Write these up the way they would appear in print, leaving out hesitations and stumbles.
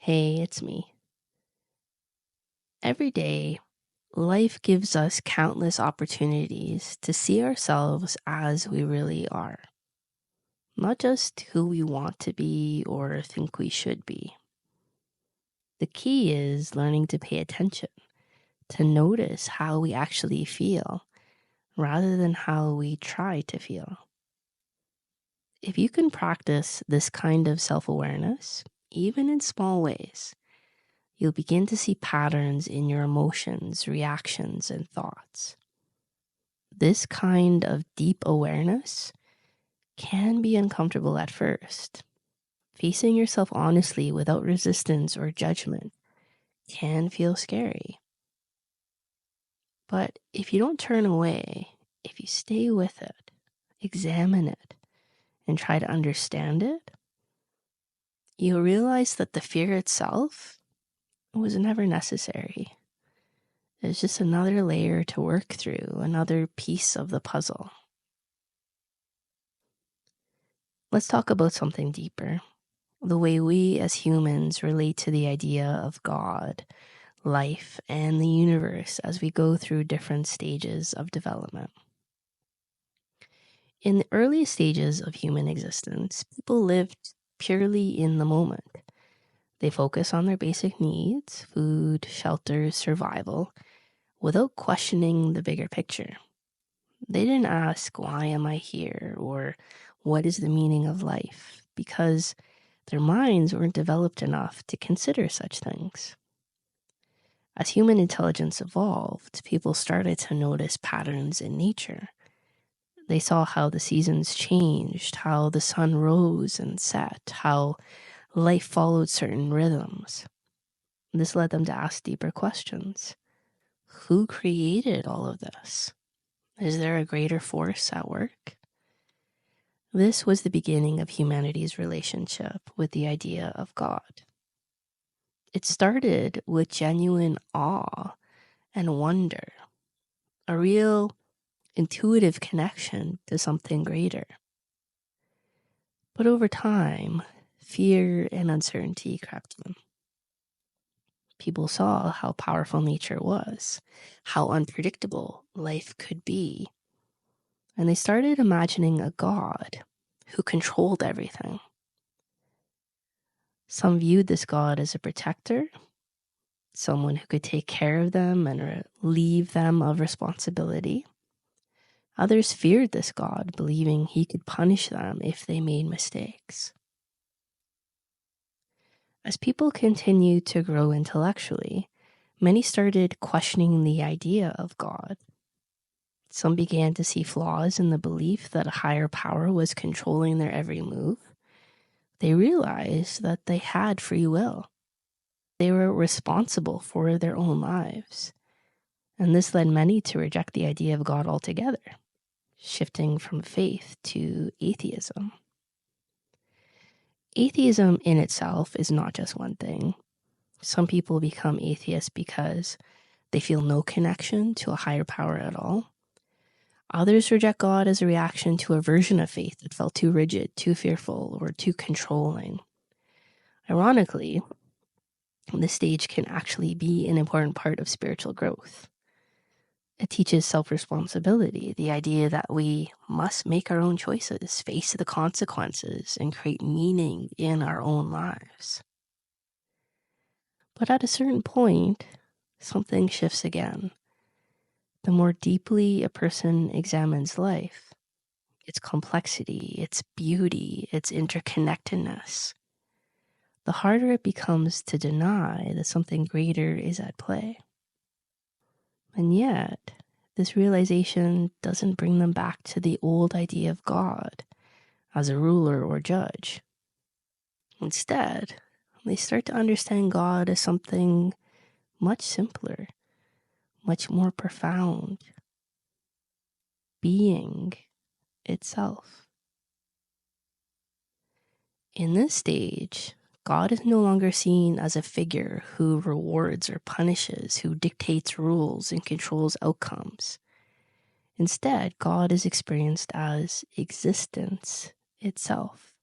Hey, it's me. Every day, life gives us countless opportunities to see ourselves as we really are, not just who we want to be or think we should be. The key is learning to pay attention, to notice how we actually feel rather than how we try to feel. If you can practice this kind of self awareness, even in small ways, you'll begin to see patterns in your emotions, reactions, and thoughts. This kind of deep awareness can be uncomfortable at first. Facing yourself honestly without resistance or judgment can feel scary. But if you don't turn away, if you stay with it, examine it, and try to understand it, you'll realize that the fear itself was never necessary. It's just another layer to work through, another piece of the puzzle. Let's talk about something deeper. The way we as humans relate to the idea of God, life, and the universe as we go through different stages of development. In the early stages of human existence, people lived purely in the moment. They focus on their basic needs, food, shelter, survival, without questioning the bigger picture. They didn't ask, why am I here? Or what is the meaning of life? Because their minds weren't developed enough to consider such things. As human intelligence evolved, people started to notice patterns in nature. They saw how the seasons changed, how the sun rose and set, how life followed certain rhythms. This led them to ask deeper questions. Who created all of this? Is there a greater force at work? This was the beginning of humanity's relationship with the idea of God. It started with genuine awe and wonder, a real intuitive connection to something greater. But over time, fear and uncertainty crept in. People saw how powerful nature was, how unpredictable life could be, and they started imagining a God who controlled everything. Some viewed this God as a protector, someone who could take care of them and relieve them of responsibility. Others feared this God, believing he could punish them if they made mistakes. As people continued to grow intellectually, many started questioning the idea of God. Some began to see flaws in the belief that a higher power was controlling their every move. They realized that they had free will. They were responsible for their own lives. And this led many to reject the idea of God altogether, shifting from faith to atheism. Atheism in itself is not just one thing. Some people become atheists because they feel no connection to a higher power at all. Others reject God as a reaction to a version of faith that felt too rigid, too fearful, or too controlling. Ironically, this stage can actually be an important part of spiritual growth. It teaches self-responsibility, the idea that we must make our own choices, face the consequences, and create meaning in our own lives. But at a certain point, something shifts again. The more deeply a person examines life, its complexity, its beauty, its interconnectedness, the harder it becomes to deny that something greater is at play. And yet, this realization doesn't bring them back to the old idea of God as a ruler or judge. Instead, they start to understand God as something much simpler, much more profound, being itself. In this stage, God is no longer seen as a figure who rewards or punishes, who dictates rules and controls outcomes. Instead, God is experienced as existence itself.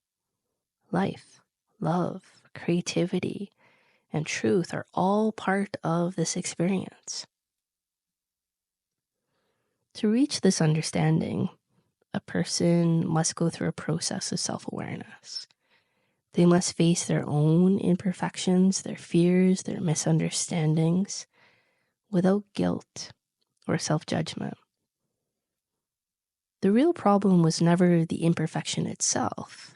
Life, love, creativity, and truth are all part of this experience. To reach this understanding, a person must go through a process of self-awareness. They must face their own imperfections, their fears, their misunderstandings, without guilt or self-judgment. The real problem was never the imperfection itself,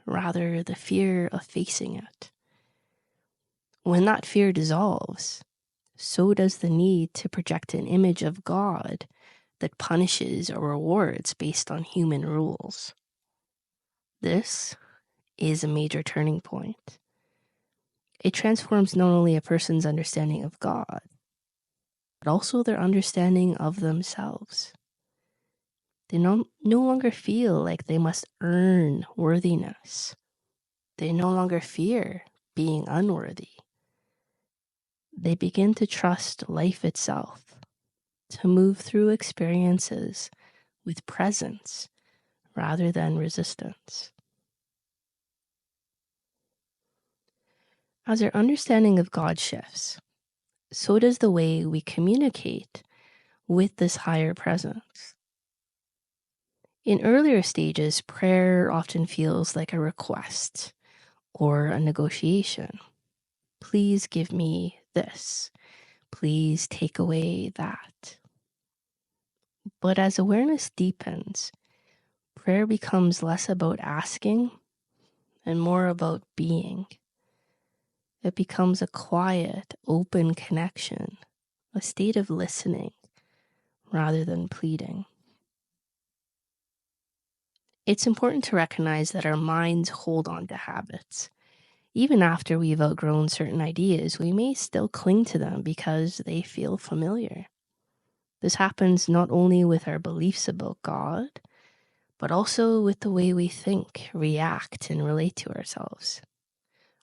rather the fear of facing it. When that fear dissolves, so does the need to project an image of God that punishes or rewards based on human rules. This is a major turning point. It transforms not only a person's understanding of God, but also their understanding of themselves. They no longer feel like they must earn worthiness. They no longer fear being unworthy. They begin to trust life itself, to move through experiences with presence rather than resistance. As our understanding of God shifts, so does the way we communicate with this higher presence. In earlier stages, prayer often feels like a request or a negotiation. Please give me this. Please take away that. But as awareness deepens, prayer becomes less about asking and more about being. It becomes a quiet, open connection, a state of listening rather than pleading. It's important to recognize that our minds hold on to habits. Even after we've outgrown certain ideas, we may still cling to them because they feel familiar. This happens not only with our beliefs about God, but also with the way we think, react, and relate to ourselves.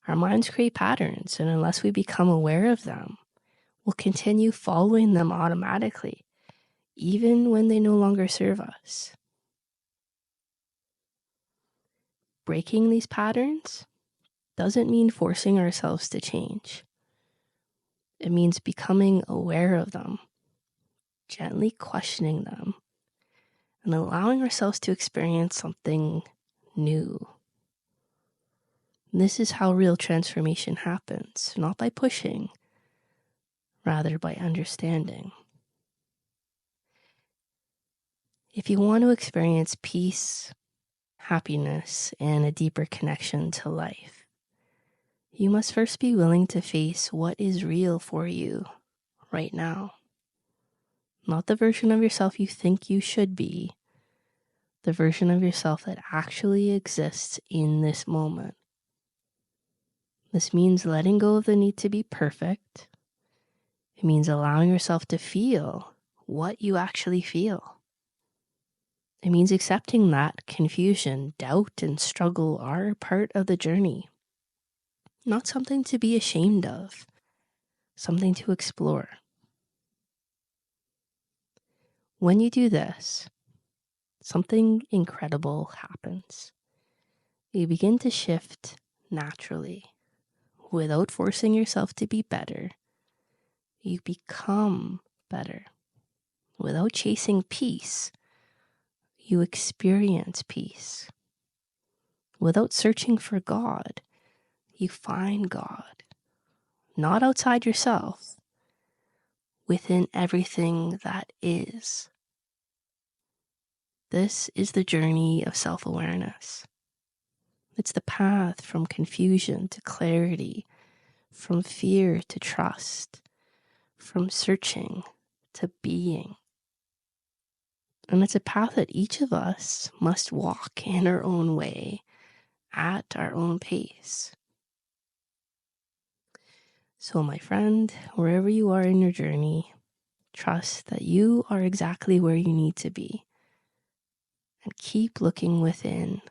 Our minds create patterns, and unless we become aware of them, we'll continue following them automatically, even when they no longer serve us. Breaking these patterns doesn't mean forcing ourselves to change. It means becoming aware of them, gently questioning them, and allowing ourselves to experience something new. This is how real transformation happens, not by pushing, rather by understanding. If you want to experience peace, happiness, and a deeper connection to life, you must first be willing to face what is real for you right now. Not the version of yourself you think you should be, the version of yourself that actually exists in this moment. This means letting go of the need to be perfect. It means allowing yourself to feel what you actually feel. It means accepting that confusion, doubt, and struggle are part of the journey. Not something to be ashamed of, something to explore. When you do this, something incredible happens. You begin to shift naturally, without forcing yourself to be better. You become better. Without chasing peace, you experience peace. Without searching for God, you find God. Not outside yourself, within everything that is. This is the journey of self-awareness. It's the path from confusion to clarity, from fear to trust, from searching to being. And it's a path that each of us must walk in our own way, at our own pace. So, my friend, wherever you are in your journey, trust that you are exactly where you need to be. And keep looking within,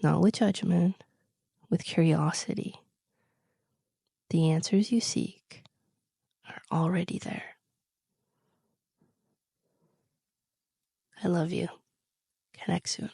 not with judgment, with curiosity. The answers you seek are already there. I love you. Connect soon.